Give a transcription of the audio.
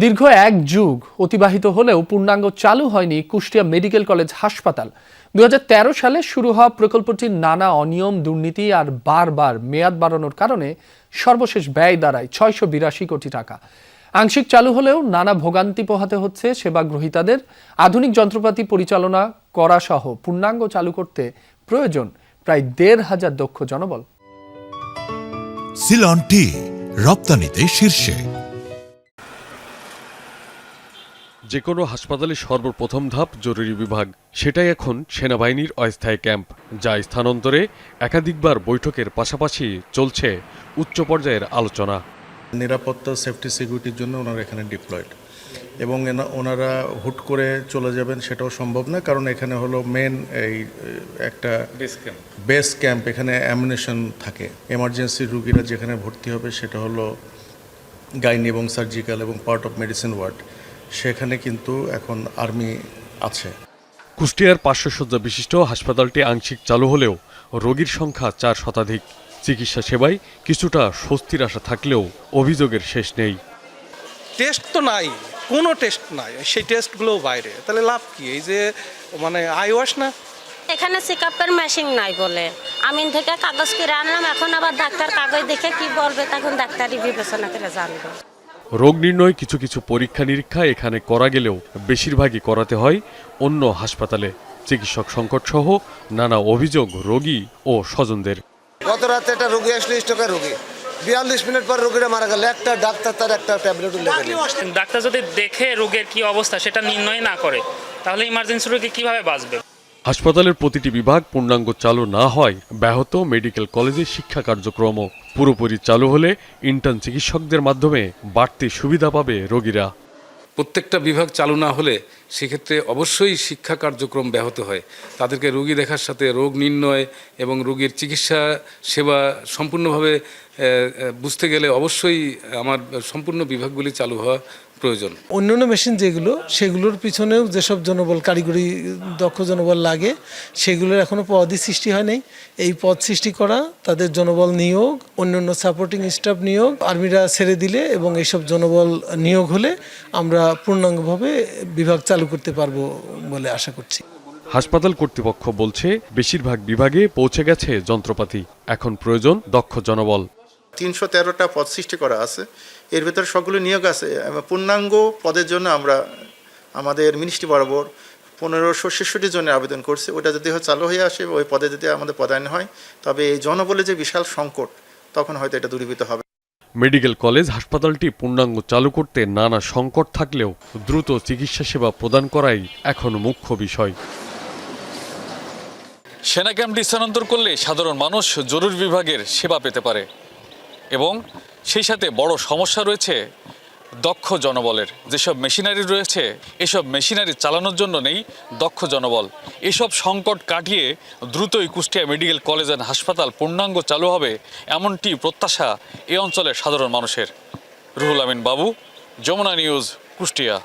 দীর্ঘ এক যুগ অতিবাহিত হলেও পূর্ণাঙ্গ চালু হয়নি কুষ্টিয়া মেডিকেল কলেজ হাসপাতাল। 2013 সালে শুরু হওয়া প্রকল্পটির নানা অনিয়ম, দুর্নীতি আর বারবার মেয়াদ বাড়ানোর কারণে সর্বশেষ ব্যয় দাঁড়ায় 682 কোটি টাকা। আংশিক চালু হলেও নানা ভোগান্তি পোহাতে হচ্ছে সেবা গ্রহীতাদের। আধুনিক যন্ত্রপাতি পরিচালনা করা সহ পূর্ণাঙ্গ চালু করতে প্রয়োজন প্রায় 1,500 দক্ষ জনবল। সিলন টি রপ্তানিতে শীর্ষে। যে কোনো হাসপাতালে সর্বপ্রথম ধাপ জরুরি বিভাগ, সেটাই এখন সেনাবাহিনীর অস্থায়ী ক্যাম্প, যা স্থানান্তরে একাধিকবার বৈঠকের পাশাপাশি চলছে উচ্চ পর্যায়ের আলোচনা। নিরাপত্তা, সেফটি, সিকিউরিটির জন্য ওনারা এখানে ডিপ্লয়েড, এবং ওনারা হুট করে চলে যাবেন সেটাও সম্ভব না, কারণ এখানে হলো মেন এই একটা বেস ক্যাম্প। এখানে অ্যামুনিশন থাকে। এমার্জেন্সি রুগীরা যেখানে ভর্তি হবে সেটা হলো গাইনি এবং সার্জিক্যাল এবং পার্ট অফ মেডিসিন ওয়ার্ড, সেখানে কিন্তু এখন আর্মি আছে। কুষ্টিয়ার 500 শয্যা বিশিষ্ট হাসপাতালটি আংশিক চালু হলেও রোগীর সংখ্যা 4 শতাধিক। চিকিৎসা সেবায় কিছুটা স্বস্তির আশা থাকলেও অভিযোগের শেষ নেই। টেস্ট তো নাই, কোনো টেস্ট নাই, সেই টেস্টগুলো বাইরে, তাহলে লাভ কি? এই যে মানে আইওয়াস না, এখানে চেকআপের মেশিন নাই বলে আমিন থেকে কাগজ করে আনলাম। এখন আবার ডাক্তার কাগজ দেখে কি বলবে, তখন ডাক্তারই বিবেচনা করে জানবে। রোগ নির্ণয় কিছু কিছু পরীক্ষা নিরীক্ষা এখানে করা গেলেও বেশিরভাগই করাতে হয় অন্য হাসপাতালে। চিকিৎসক সংকট সহ নানা অভিযোগ রোগী ও স্বজনদের। গত রাতে একটা রোগী আসলে স্ট্রোকের রোগী, 42 মিনিট পর রোগীরা মারা গেল। একটা ডাক্তার তার একটা ট্যাবলেট লেগে দিল। ডাক্তার যদি দেখে রোগের কি অবস্থা সেটা নির্ণয় না করে, তাহলে ইমার্জেন্সি রোগী কিভাবে বাঁচবে? হাসপাতালের প্রতিটি বিভাগ পূর্ণাঙ্গ চালু না হয় ব্যাহত মেডিকেল কলেজের শিক্ষা কার্যক্রমও। পুরোপুরি চালু হলে ইন্টার্ন চিকিৎসকদের মাধ্যমে বাড়তি সুবিধা পাবে রোগীরা। প্রত্যেকটা বিভাগ চালু না হলে সেক্ষেত্রে অবশ্যই শিক্ষা কার্যক্রম ব্যাহত হয়। তাদেরকে রোগী দেখার সাথে রোগ নির্ণয় এবং রোগীর চিকিৎসা সেবা সম্পূর্ণভাবে বুঝতে গেলে অবশ্যই আমার সম্পূর্ণ বিভাগগুলি চালু হওয়া প্রয়োজন। অন্যান্য মেশিন যেগুলো, সেগুলোর পিছনেও যেসব জনবল, কারিগরি দক্ষ জনবল লাগে, সেগুলোর এখনও পদই সৃষ্টি হয় নাই। এই পদ সৃষ্টি করা, তাদের জনবল নিয়োগ, অন্যান্য সাপোর্টিং স্টাফ নিয়োগ, আর্মিরা ছেড়ে দিলে এবং এইসব জনবল নিয়োগ হলে আমরা পূর্ণাঙ্গভাবে বিভাগ চালু করতে পারবো বলে আশা করছি। হাসপাতাল কর্তৃপক্ষ বলছে বেশিরভাগ বিভাগে পৌঁছে গেছে যন্ত্রপাতি, এখন প্রয়োজন দক্ষ জনবল। 313টা পদ সৃষ্টি করা আছে, এর ভেতরে সবগুলো নিয়োগ আছে। পূর্ণাঙ্গ পদের জন্য আমরা আমাদের মিনিস্ট্রি বরাবর 1566 জনের আবেদন করছি। ওটা যদি চালু হয়ে আসে, ওই পদে যদি আমাদের পদায়ন হয়, তবে এই জনবলের যে বিশাল সংকট, তখন হয়তো এটা দূরীভূত হবে। মেডিকেল কলেজ হাসপাতালটি পূর্ণাঙ্গ চালু করতে নানা সংকট থাকলেও দ্রুত চিকিৎসা সেবা প্রদান করাই এখন মুখ্য বিষয়। সেনা ক্যাম্পটি স্থানান্তর করলে সাধারণ মানুষ জরুরি বিভাগের সেবা পেতে পারে, এবং সেই সাথে বড় সমস্যা রয়েছে দক্ষ জনবলের। যেসব মেশিনারি রয়েছে, এসব মেশিনারি চালানোর জন্য নেই দক্ষ জনবল। এসব সংকট কাটিয়ে দ্রুতই কুষ্টিয়া মেডিকেল কলেজ অ্যান্ড হাসপাতাল পূর্ণাঙ্গ চালু হবে, এমনটি প্রত্যাশা এ অঞ্চলের সাধারণ মানুষের। রুহুল আমিন বাবু, যমুনা নিউজ, কুষ্টিয়া।